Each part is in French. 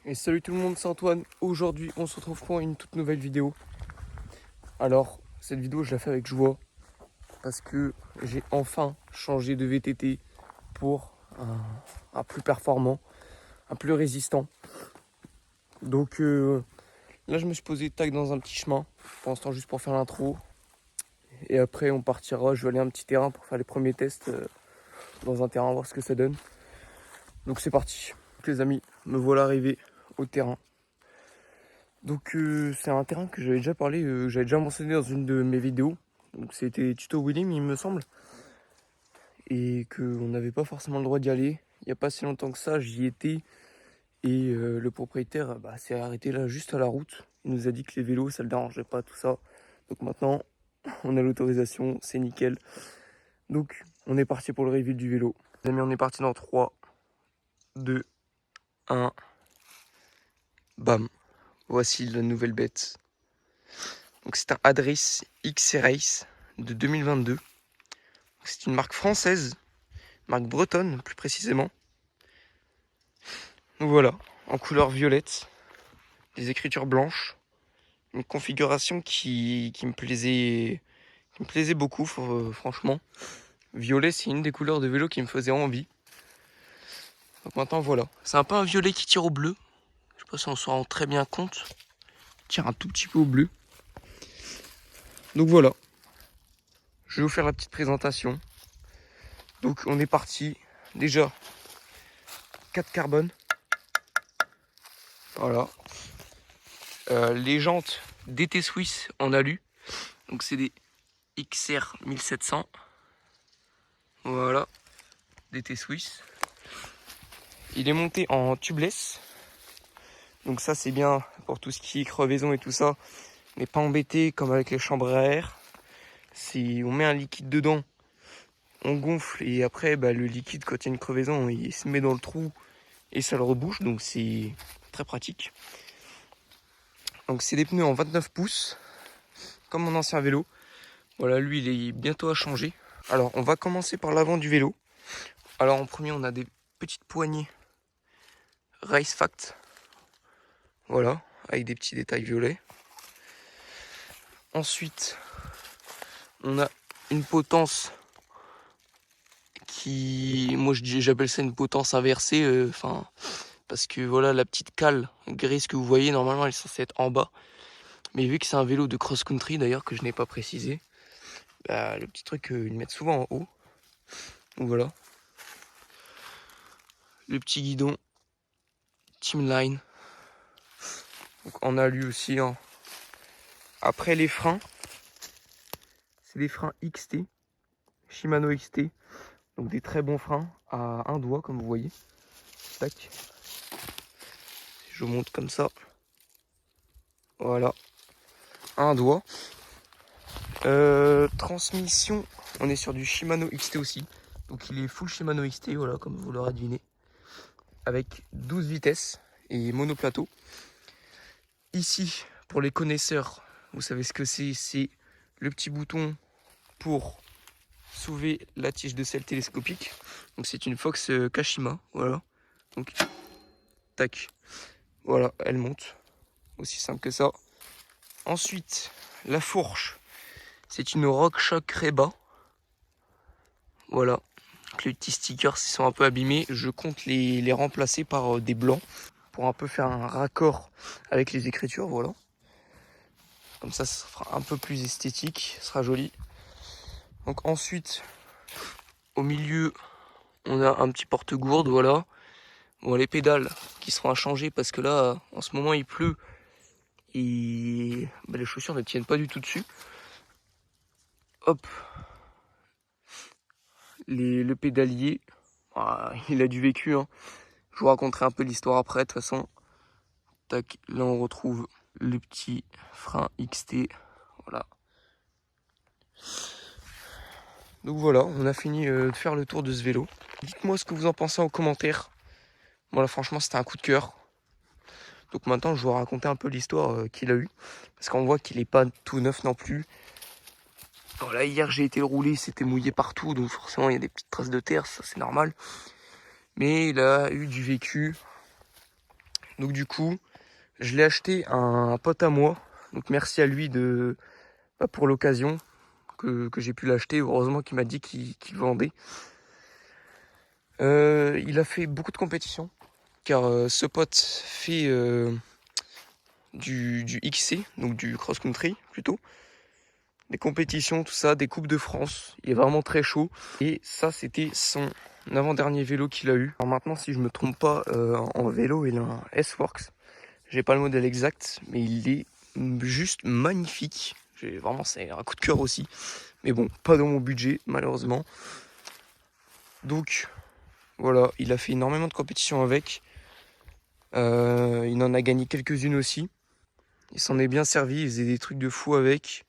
Et salut tout le monde, c'est Antoine. Aujourd'hui, on se retrouve pour une toute nouvelle vidéo. Alors, cette vidéo, je la fais avec joie parce que j'ai enfin changé de VTT pour un plus performant, un plus résistant. Donc là, je me suis posé tac dans un petit chemin, pour l'instant juste pour faire l'intro. Et après, on partira, je vais aller à un petit terrain pour faire les premiers tests dans un terrain, voir ce que ça donne. Donc c'est parti. Donc, les amis, me voilà arrivé au terrain. Donc c'est un terrain que j'avais déjà parlé, j'avais déjà mentionné dans une de mes vidéos. Donc c'était Tuto Willim, il me semble. Et qu'on n'avait pas forcément le droit d'y aller. Il n'y a pas si longtemps que ça, j'y étais. Et le propriétaire s'est arrêté là juste à la route. Il nous a dit que les vélos ça le dérangeait pas, tout ça. Donc maintenant on a l'autorisation, c'est nickel. Donc on est parti pour le reveal du vélo. Les amis, on est parti dans 3, 2, 1. Bam. Voici la nouvelle bête. Donc c'est un Adris XC Race de 2022. C'est une marque française, marque bretonne plus précisément. Donc voilà, en couleur violette, des écritures blanches, une configuration qui me plaisait beaucoup, franchement. Violet, c'est une des couleurs de vélo qui me faisait envie. Donc maintenant voilà, c'est un peu un violet qui tire au bleu. Je sais pas si on s'en rend très bien compte. Il tire un tout petit peu au bleu. Donc voilà, je vais vous faire la petite présentation. Donc on est parti, déjà 4 carbone. Voilà. Les jantes DT Swiss en alu. Donc c'est des XR 1700. Voilà. DT Swiss. Il est monté en tubeless. Donc ça c'est bien pour tout ce qui est crevaison et tout ça. On n'est pas embêté comme avec les chambres à air. Si on met un liquide dedans, on gonfle et après le liquide quand il y a une crevaison il se met dans le trou et ça le rebouche. Donc c'est très pratique. Donc c'est des pneus en 29 pouces, comme mon ancien vélo. Voilà, lui il est bientôt à changer. Alors on va commencer par l'avant du vélo. Alors en premier on a des petites poignées Race Fact. Voilà, avec des petits détails violets. Ensuite on a une potence qui, moi j'appelle ça une potence inversée. Parce que voilà, la petite cale grise que vous voyez normalement elle est censée être en bas. Mais vu que c'est un vélo de cross-country d'ailleurs que je n'ai pas précisé, le petit truc ils le mettent souvent en haut. Donc voilà. Le petit guidon Teamline. Donc on a lui aussi. Hein. Après les freins, c'est des freins XT, Shimano XT. Donc des très bons freins à un doigt comme vous voyez. Tac. Je vous montre comme ça. Voilà. Un doigt. Transmission, on est sur du Shimano XT aussi. Donc il est full Shimano XT, voilà, comme vous l'aurez deviné. Avec 12 vitesses et monoplateau. Ici, pour les connaisseurs, vous savez ce que c'est le petit bouton pour soulever la tige de selle télescopique. Donc c'est une Fox Kashima, voilà. Donc, tac, voilà, elle monte. Aussi simple que ça. Ensuite, la fourche, c'est une RockShox Reba. Voilà. Donc, les petits stickers ils sont un peu abîmés. Je compte les remplacer par des blancs pour un peu faire un raccord avec les écritures, voilà. Comme ça fera un peu plus esthétique, ça sera joli. Donc ensuite, au milieu, on a un petit porte-gourde, voilà. Bon, les pédales qui seront à changer parce que là, en ce moment, il pleut. Et les chaussures ne tiennent pas du tout dessus. Hop. Le pédalier, il a du vécu. Hein. Je vous raconterai un peu l'histoire après, de toute façon. Tac, là on retrouve le petit frein XT. Voilà. Donc voilà, on a fini de faire le tour de ce vélo. Dites-moi ce que vous en pensez en commentaire. Voilà, franchement, c'était un coup de cœur. Donc maintenant, je vais vous raconter un peu l'histoire qu'il a eu. Parce qu'on voit qu'il n'est pas tout neuf non plus. Voilà, hier, j'ai été le rouler, c'était mouillé partout. Donc forcément, il y a des petites traces de terre, ça c'est normal. Mais il a eu du vécu. Donc du coup, je l'ai acheté à un pote à moi. Donc merci à lui pour l'occasion que j'ai pu l'acheter. Heureusement qu'il m'a dit qu'il vendait. Il a fait beaucoup de compétitions. Car ce pote fait du XC, donc du cross-country plutôt. Des compétitions, tout ça, des coupes de France. Il est vraiment très chaud. Et ça, c'était son avant-dernier vélo qu'il a eu. Alors maintenant, si je me trompe pas, en vélo, il a un S-Works. J'ai pas le modèle exact, mais il est juste magnifique. Vraiment, c'est un coup de cœur aussi. Mais bon, pas dans mon budget, malheureusement. Donc, voilà, il a fait énormément de compétitions avec. Il en a gagné quelques-unes aussi. Il s'en est bien servi, il faisait des trucs de fou avec.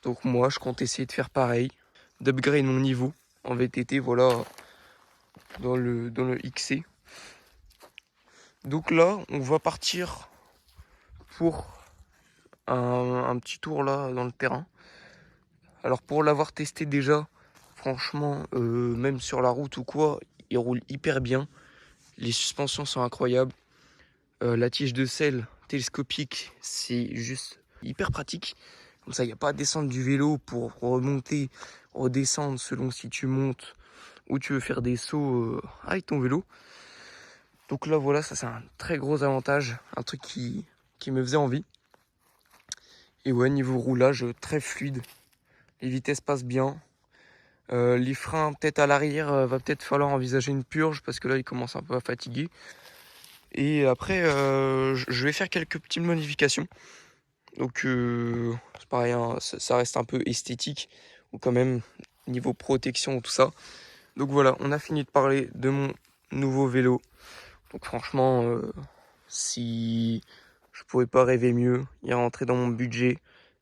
Donc moi, je compte essayer de faire pareil. D'upgrade mon niveau en VTT, voilà, dans le XC. Donc là, on va partir pour un petit tour là dans le terrain. Alors pour l'avoir testé déjà, franchement, même sur la route ou quoi, il roule hyper bien. Les suspensions sont incroyables. La tige de selle télescopique, c'est juste hyper pratique. Comme ça, il n'y a pas à descendre du vélo pour remonter, redescendre selon si tu montes ou tu veux faire des sauts avec ton vélo. Donc là, voilà, ça c'est un très gros avantage, un truc qui me faisait envie. Et ouais, niveau roulage, très fluide. Les vitesses passent bien. Les freins, peut-être à l'arrière, va peut-être falloir envisager une purge parce que là, il commence un peu à fatiguer. Et après, je vais faire quelques petites modifications. Donc, c'est pareil, hein, ça reste un peu esthétique ou quand même niveau protection, tout ça. Donc voilà, on a fini de parler de mon nouveau vélo. Donc franchement, si je pouvais pas rêver mieux, il est rentré dans mon budget.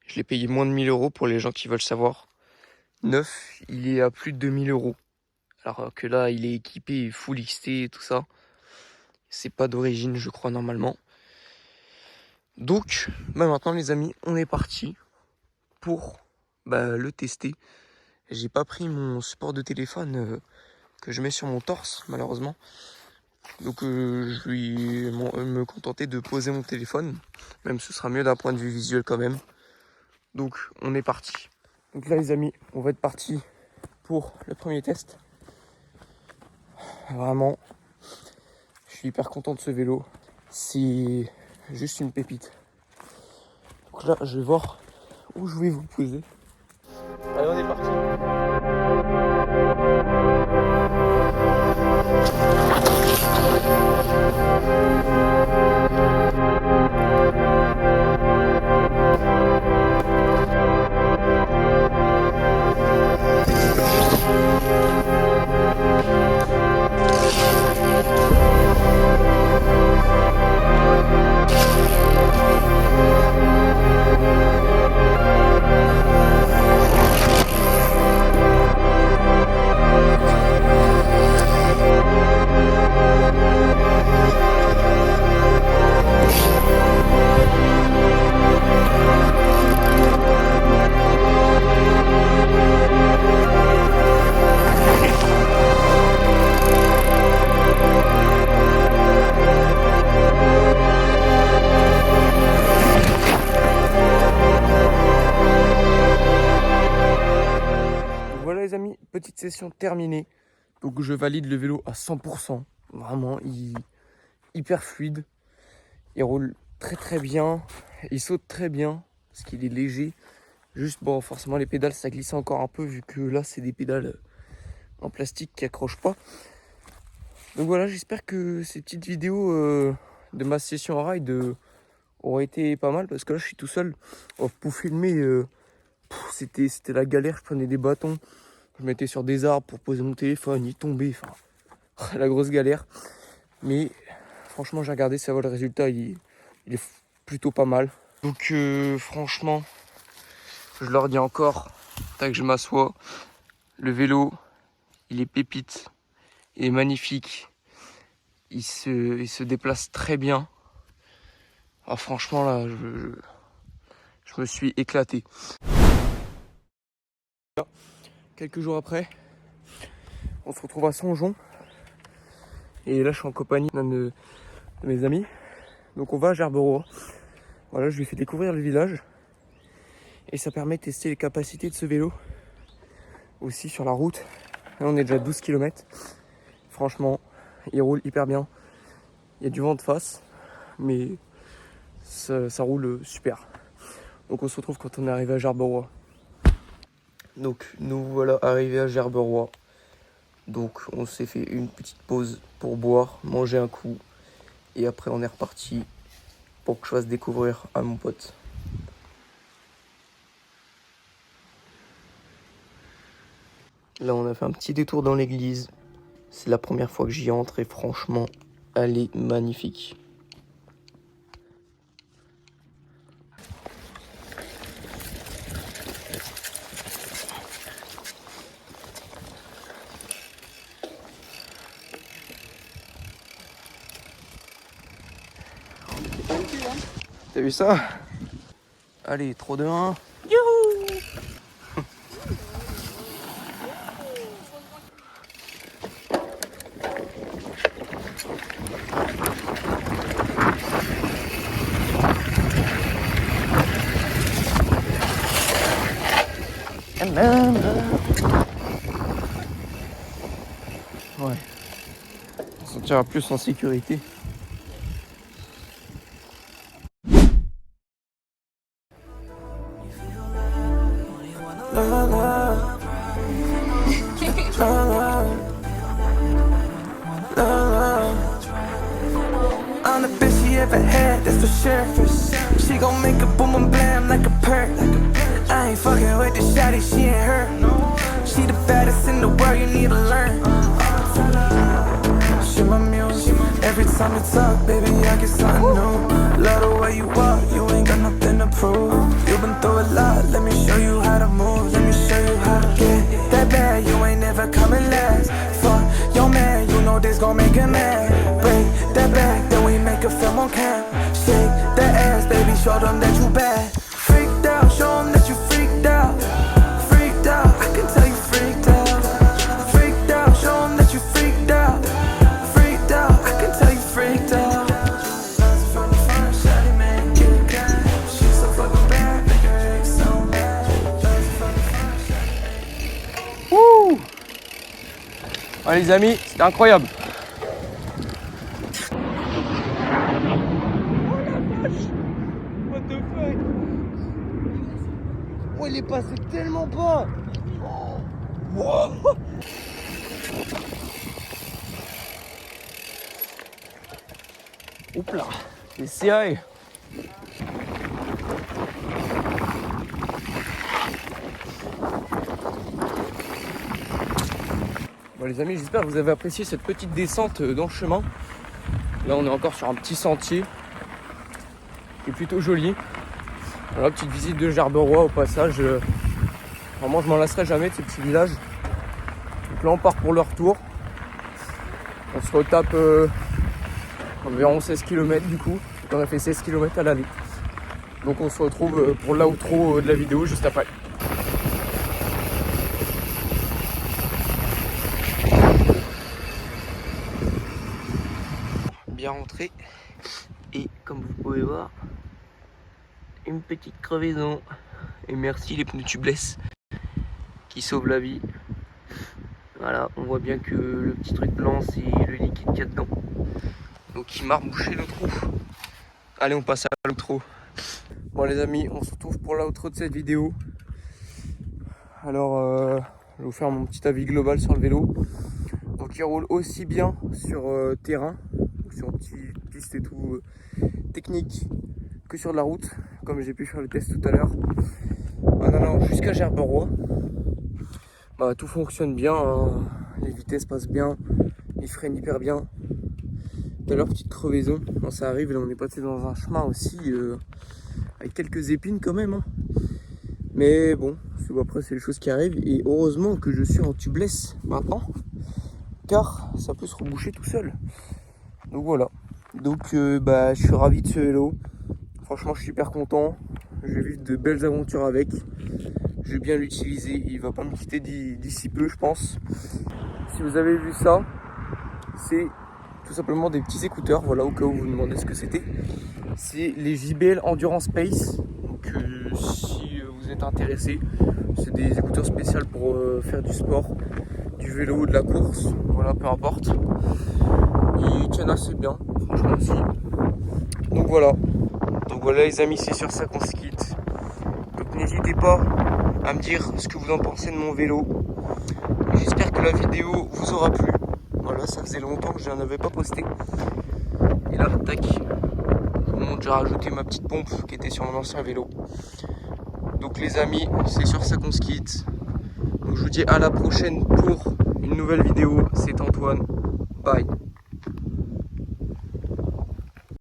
Je l'ai payé moins de 1000 € pour les gens qui veulent savoir. Neuf, il est à plus de 2000 €. Alors que là, il est équipé full XT et tout ça. C'est pas d'origine, je crois, normalement. Donc, maintenant les amis, on est parti pour le tester. J'ai pas pris mon support de téléphone que je mets sur mon torse, malheureusement. Donc je vais me contenter de poser mon téléphone. Même ce sera mieux d'un point de vue visuel quand même. Donc on est parti. Donc là les amis, on va être parti pour le premier test. Vraiment, je suis hyper content de ce vélo. C'est juste une pépite. Donc là, je vais voir où je vais vous poser. Allez, on est parti. Les amis, petite session terminée. Donc je valide le vélo à 100%. Vraiment, hyper fluide. Il roule très très bien. Il saute très bien parce qu'il est léger. Juste, bon, forcément les pédales ça glisse encore un peu vu que là c'est des pédales en plastique qui accrochent pas. Donc voilà, j'espère que ces petites vidéos de ma session en ride auront été pas mal parce que là je suis tout seul. Pour filmer, c'était la galère. Je prenais des bâtons. Je mettais sur des arbres pour poser mon téléphone, il tombait, enfin, la grosse galère. Mais franchement, j'ai regardé, ça va, le résultat, il est plutôt pas mal. Donc franchement, je leur dis encore, tant que je m'assois, le vélo, il est pépite, il est magnifique, il se déplace très bien. Alors franchement, là, je me suis éclaté. Quelques jours après, on se retrouve à Songeon. Et là, je suis en compagnie d'un de mes amis. Donc on va à Gerberoy. Voilà, je lui ai fait découvrir le village. Et ça permet de tester les capacités de ce vélo. Aussi sur la route. Là on est déjà à 12 km. Franchement, il roule hyper bien. Il y a du vent de face. Mais ça roule super. Donc on se retrouve quand on est arrivé à Gerberoy. Donc nous voilà arrivés à Gerberoy. Donc on s'est fait une petite pause pour boire, manger un coup. Et après on est reparti pour que je fasse découvrir à mon pote. Là on a fait un petit détour dans l'église. C'est la première fois que j'y entre et franchement elle est magnifique. T'as vu ça? Allez, trop de 1. Youhou! Ouais. On se sentira plus en sécurité. I'm the best she ever had, that's for sure. She gon' make a boom and blam like a perk. I ain't fucking with the shawty, she ain't her. She the baddest in the world, you need to learn. She my muse, every time you talk, baby, I get something new. Love the way you walk, you ain't got nothing to prove. You been through a lot, let me show you how to move. Let me show you how to get that bad, you ain't never coming last. Fuck your man, you know this gon' make him mad. Break that back, then we make a film on cam. Shake that ass, baby, show them that you bad. Freaked out, show them that you freaked out. Freaked out, I can tell you freaked out. Freaked out, show them that you freaked out. Freaked out, I can tell you freaked out. From the front, shawty man, get a gun. She's so fucking bad, make her ex so mad. From the front, shawty man. Wouh! Ah, les amis, c'était incroyable. What the fuck? Oh, il est passé tellement bas. Wow. Oups là, c'est serré. Bon les amis, j'espère que vous avez apprécié cette petite descente dans le chemin. Là on est encore sur un petit sentier qui est plutôt joli. Voilà, petite visite de Gerberoy au passage. Vraiment je m'en lasserai jamais de ces petits villages. Donc là on part pour le retour. On se retape environ 16 km du coup. On a fait 16 km à l'aller. Donc on se retrouve pour l'outro de la vidéo juste après. Bien rentré. Et comme vous pouvez voir, une petite crevaison. Et merci les pneus tubeless qui sauvent la vie. Voilà, on voit bien que le petit truc blanc c'est le liquide qu'il y a dedans. Donc il m'a rebouché le trou. Allez, on passe à l'outro. Bon les amis, on se retrouve pour l'outro de cette vidéo. Alors je vais vous faire mon petit avis global sur le vélo. Donc il roule aussi bien sur terrain, sur petite piste et tout technique, que sur de la route, comme j'ai pu faire le test tout à l'heure. En allant jusqu'à Gerberoy, bah, tout fonctionne bien, hein. Les vitesses passent bien, ils freinent hyper bien. Tout à l'heure, petite crevaison, bon, ça arrive, là on est passé dans un chemin aussi avec quelques épines quand même, hein. Mais bon, après c'est les choses qui arrivent, et heureusement que je suis en tubeless maintenant, car ça peut se reboucher tout seul. Donc voilà, donc bah, je suis ravi de ce vélo, franchement je suis super content, je vais vivre de belles aventures avec, je vais bien l'utiliser, il va pas me quitter d'ici peu je pense. Si vous avez vu ça, c'est tout tout simplement des petits écouteurs, voilà, au cas où vous vous demandez ce que c'était. C'est les JBL Endurance Pace. Donc si vous êtes intéressé, c'est des écouteurs spéciaux pour faire du sport, du vélo, de la course, voilà, peu importe. Ils tiennent assez bien, franchement aussi. Donc voilà les amis, c'est sur ça qu'on se quitte. Donc n'hésitez pas à me dire ce que vous en pensez de mon vélo. J'espère que la vidéo vous aura plu. Voilà, ça faisait longtemps que je n'en avais pas posté. Et là, tac, j'ai rajouté ma petite pompe qui était sur mon ancien vélo. Donc les amis, c'est sur ça qu'on se quitte. Donc je vous dis à la prochaine pour une nouvelle vidéo. C'est Antoine. Bye.